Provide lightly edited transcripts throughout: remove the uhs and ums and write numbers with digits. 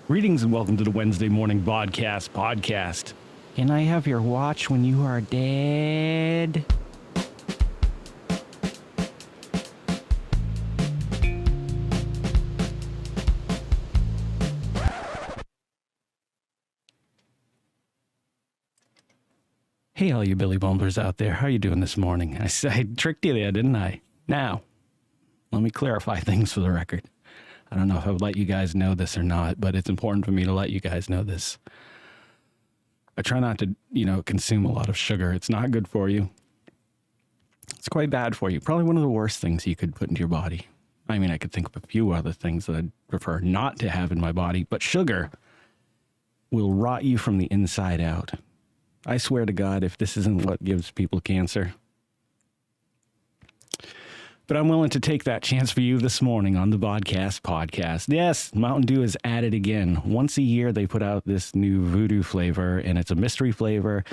Greetings and welcome to the Wednesday morning Vodkast podcast. Can I have your watch when you are dead? Hey, all you Billy Bumblers out there. How you doing this morning? I tricked you there, didn't I? Now, let me clarify things for the record. I don't know if I would let you guys know this or not, but it's important for me to let you guys know this. I try not to, consume a lot of sugar. It's not good for you. It's quite bad for you. Probably one of the worst things you could put into your body. I mean, I could think of a few other things that I'd prefer not to have in my body, but sugar will rot you from the inside out. I swear to God, if this isn't what gives people cancer. But I'm willing to take that chance for you this morning on the Vodkast podcast. Yes, Mountain Dew is at it again. Once a year, they put out this new voodoo flavor, and it's a mystery flavor,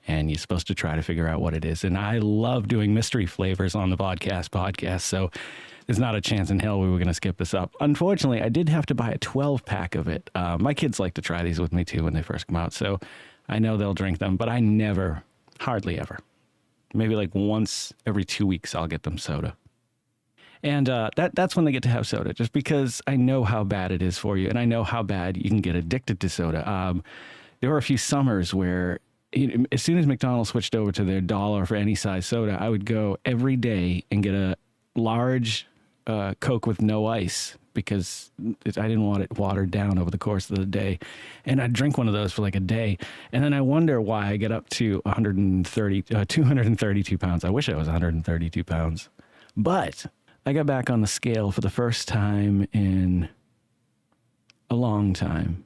and you're supposed to try to figure out what it is. And I love doing mystery flavors on the Vodkast podcast, so there's not a chance in hell we were going to skip this up. Unfortunately, I did have to buy a 12-pack of it. My kids like to try these with me, too, when they first come out, so I know they'll drink them, but I never, hardly ever. Maybe like once every 2 weeks, I'll get them soda. And that's when they get to have soda, just because I know how bad it is for you, and I know how bad you can get addicted to soda. There were a few summers where, as soon as McDonald's switched over to their $1 for any size soda, I would go every day and get a large Coke with no ice, because I didn't want it watered down over the course of the day. And I'd drink one of those for like a day. And then I wonder why I get up to 232 pounds. I wish I was 132 pounds. But I got back on the scale for the first time in a long time.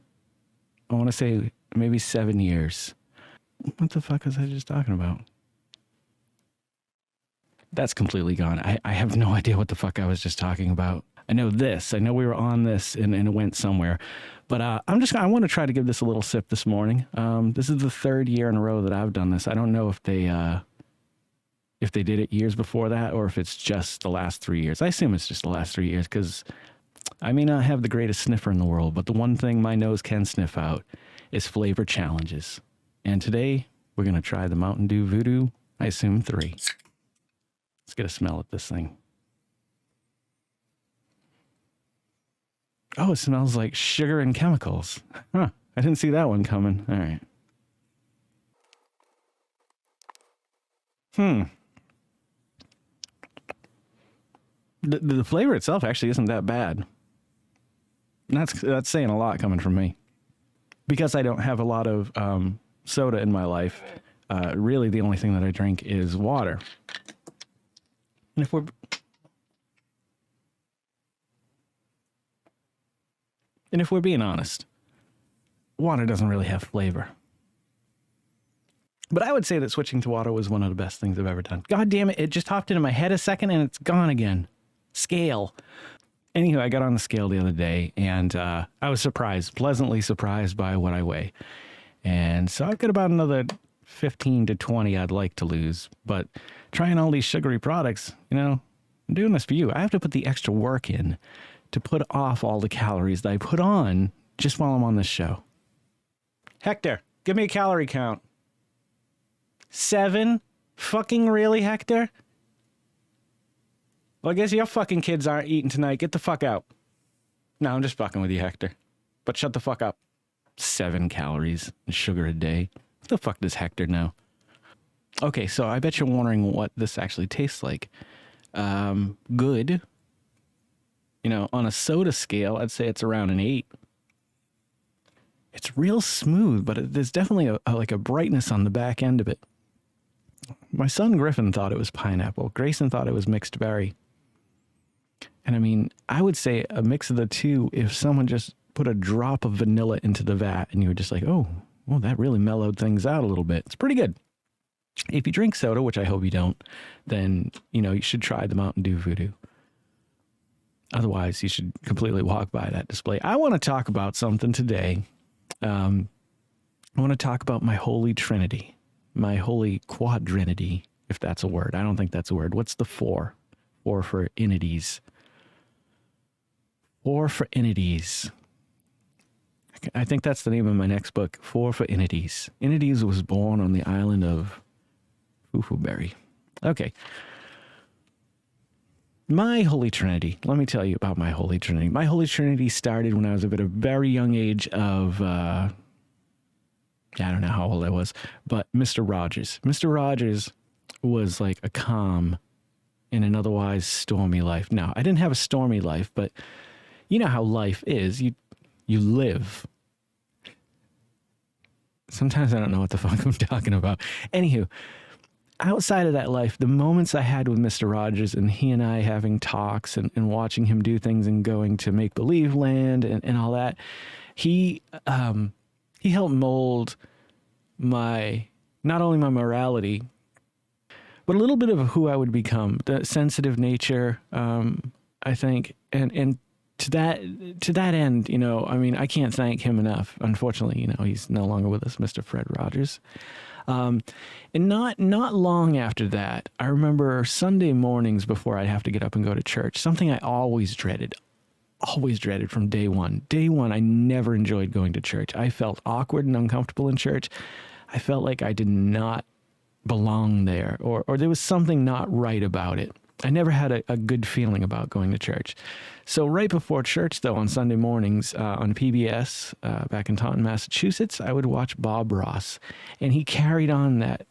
I want to say maybe 7 years. What the fuck was I just talking about? That's completely gone. I have no idea what the fuck I was just talking about. I know this. I know we were on this and it went somewhere. But I want to try to give this a little sip this morning. This is the third year in a row that I've done this. I don't know if they did it years before that, or if it's just the last 3 years. I assume it's just the last 3 years, because I may not have the greatest sniffer in the world, but the one thing my nose can sniff out is flavor challenges. And today, we're going to try the Mountain Dew Voodoo, I assume 3. Let's get a smell at this thing. Oh, it smells like sugar and chemicals. Huh, I didn't see that one coming. All right. The flavor itself actually isn't that bad. And that's saying a lot coming from me. Because I don't have a lot of soda in my life, really the only thing that I drink is water. And if we're being honest, water doesn't really have flavor. But I would say that switching to water was one of the best things I've ever done. God damn it, it just hopped into my head a second and it's gone again. Scale. Anywho, I got on the scale the other day and I was pleasantly surprised by what I weigh. And so I've got about another 15 to 20 I'd like to lose. But trying all these sugary products, I'm doing this for you. I have to put the extra work in to put off all the calories that I put on just while I'm on this show. Hector, give me a calorie count. 7? Fucking really, Hector? Well, I guess your fucking kids aren't eating tonight. Get the fuck out. No, I'm just fucking with you, Hector. But shut the fuck up. 7 calories and sugar a day. What the fuck does Hector know? Okay, so I bet you're wondering what this actually tastes like. Good. On a soda scale, I'd say it's around an 8. It's real smooth, but there's definitely a brightness on the back end of it. My son Griffin thought it was pineapple. Grayson thought it was mixed berry. And I mean, I would say a mix of the two, if someone just put a drop of vanilla into the vat and you were just like, oh, well, that really mellowed things out a little bit. It's pretty good. If you drink soda, which I hope you don't, then, you should try the Mountain Dew Voodoo. Otherwise, you should completely walk by that display. I want to talk about something today. I want to talk about my holy Trinity, my holy quadrinity, if that's a word. I don't think that's a word. What's the 4? 4 for inities. 4 for inities. I I think that's the name of my next book, Four for Inities. Inities was born on the island of Fufuberry. Okay. My Holy Trinity. Let me tell you about my Holy Trinity. My Holy Trinity started when I was at a very young age of, I don't know how old I was, but Mr. Rogers. Mr. Rogers was like a calm in an otherwise stormy life. Now, I didn't have a stormy life, but you know how life is. You live. Sometimes I don't know what the fuck I'm talking about. Anywho, outside of that life, the moments I had with Mr. Rogers and he and I having talks and watching him do things and going to make-believe land and all that, he helped mold not only my morality, but a little bit of who I would become, the sensitive nature, I think. And to that end, you know, I mean, I can't thank him enough. Unfortunately, you know, he's no longer with us, Mr. Fred Rogers. And not long after that, I remember Sunday mornings before I'd have to get up and go to church, something I always dreaded from day one. Day one, I never enjoyed going to church. I felt awkward and uncomfortable in church. I felt like I did not belong there, or there was something not right about it. I never had a good feeling about going to church. So right before church, though, on Sunday mornings on PBS back in Taunton, Massachusetts, I would watch Bob Ross, and he carried on that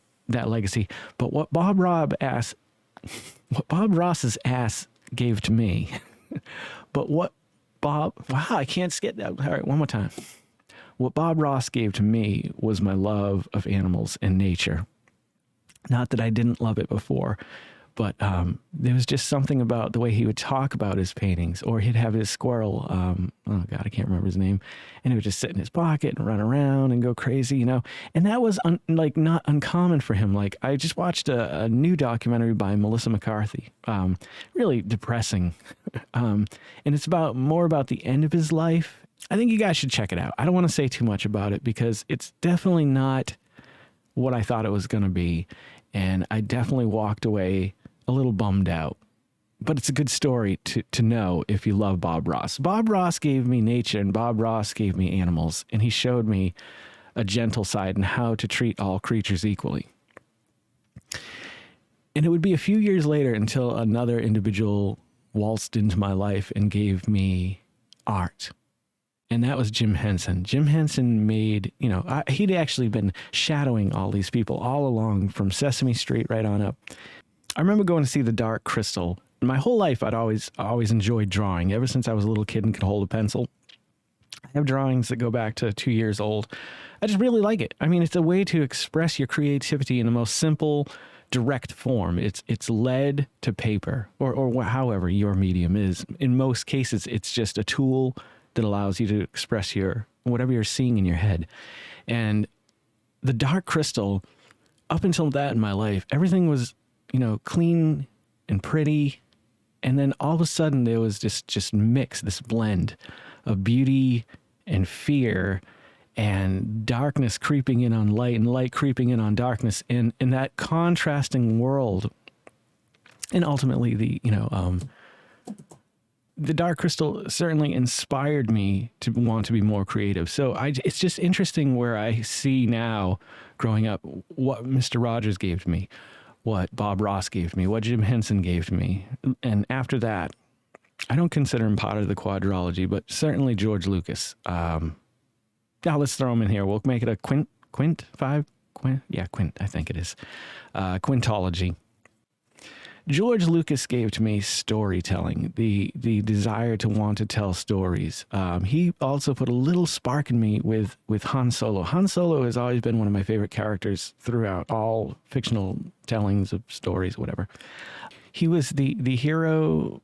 legacy. But what Bob Ross's ass gave to me, I can't skip that. All right, one more time. What Bob Ross gave to me was my love of animals and nature. Not that I didn't love it before, but there was just something about the way he would talk about his paintings, or he'd have his squirrel, oh God, I can't remember his name, and he would just sit in his pocket and run around and go crazy, you know, and that was not uncommon for him. Like, I just watched a new documentary by Melissa McCarthy, really depressing, and it's more about the end of his life. I think you guys should check it out. I don't want to say too much about it because it's definitely not what I thought it was going to be. And I definitely walked away a little bummed out. But it's a good story to know if you love Bob Ross. Bob Ross gave me nature, and Bob Ross gave me animals. And he showed me a gentle side and how to treat all creatures equally. And it would be a few years later until another individual waltzed into my life and gave me art. And that was Jim Henson. Jim Henson made, you know, he'd actually been shadowing all these people all along from Sesame Street right on up. I remember going to see The Dark Crystal. My whole life, I'd always enjoyed drawing. Ever since I was a little kid and could hold a pencil. I have drawings that go back to 2 years old. I just really like it. I mean, it's a way to express your creativity in the most simple, direct form. It's lead to paper, or however your medium is. In most cases, it's just a tool that allows you to express whatever you're seeing in your head. And The Dark Crystal, up until that in my life, everything was, you know, clean and pretty. And then all of a sudden there was this just mix, this blend of beauty and fear and darkness creeping in on light and light creeping in on darkness, in that contrasting world. And ultimately The Dark Crystal certainly inspired me to want to be more creative. So it's just interesting where I see now, growing up, what Mr. Rogers gave to me, what Bob Ross gave to me, what Jim Henson gave to me. And after that, I don't consider him part of the quadrology, but certainly George Lucas. Now let's throw him in here. We'll make it a quint, I think it is. Quintology. George Lucas gave to me storytelling, the desire to want to tell stories. He also put a little spark in me with Han Solo. Han Solo has always been one of my favorite characters throughout all fictional tellings of stories, whatever. He was the hero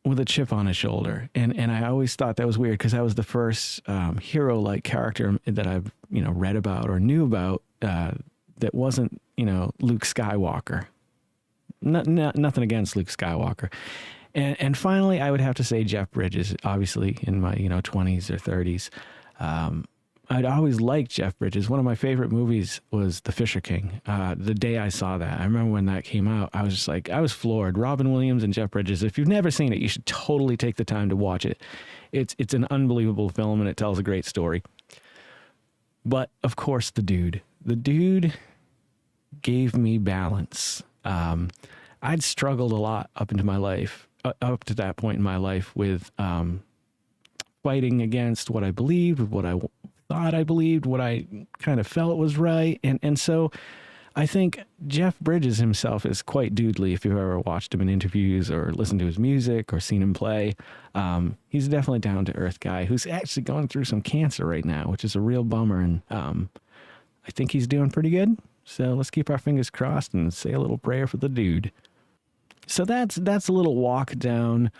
with a chip on his shoulder, and I always thought that was weird because that was the first hero-like character that I've read about or knew about that wasn't Luke Skywalker. Nothing against Luke Skywalker. And finally, I would have to say Jeff Bridges, obviously in my 20s or 30s. I'd always liked Jeff Bridges. One of my favorite movies was The Fisher King. The day I saw that, I remember when that came out, I was just like, I was floored. Robin Williams and Jeff Bridges. If you've never seen it, you should totally take the time to watch it. It's an unbelievable film, and it tells a great story. But of course, the dude gave me balance. I'd struggled a lot up to that point in my life with fighting against what I believed, what I thought I believed, what I kind of felt was right. And so I think Jeff Bridges himself is quite doodly if you've ever watched him in interviews or listened to his music or seen him play. He's definitely a down-to-earth guy who's actually going through some cancer right now, which is a real bummer. And I think he's doing pretty good. So let's keep our fingers crossed and say a little prayer for the dude. So that's a little walk down.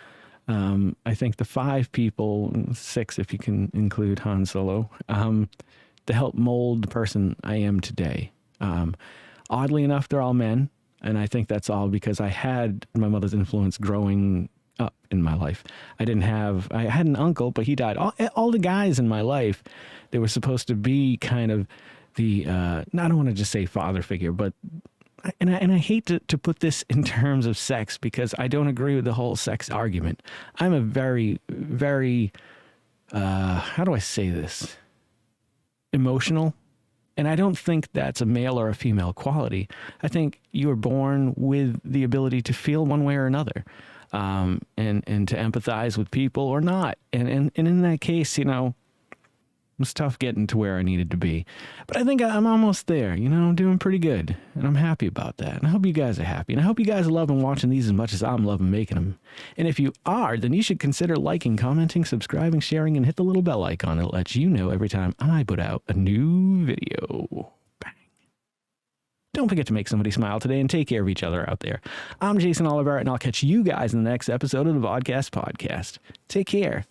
I think the 5 people, 6 if you can include Han Solo, to help mold the person I am today. Oddly enough, they're all men, and I think that's all because I had my mother's influence growing up in my life. I had an uncle, but he died. All the guys in my life, they were supposed to be kind of the, I don't want to just say father figure, but and I hate to put this in terms of sex because I don't agree with the whole sex argument. I'm a very, very, how do I say this? Emotional. And I don't think that's a male or a female quality. I think you are born with the ability to feel one way or another, and to empathize with people or not. And in that case, it was tough getting to where I needed to be. But I think I'm almost there. I'm doing pretty good. And I'm happy about that. And I hope you guys are happy. And I hope you guys are loving watching these as much as I'm loving making them. And if you are, then you should consider liking, commenting, subscribing, sharing, and hit the little bell icon. It'll let you know every time I put out a new video. Bang. Don't forget to make somebody smile today and take care of each other out there. I'm Jason Oliver, and I'll catch you guys in the next episode of the Vodkast podcast. Take care.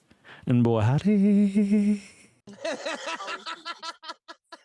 And boy, howdy.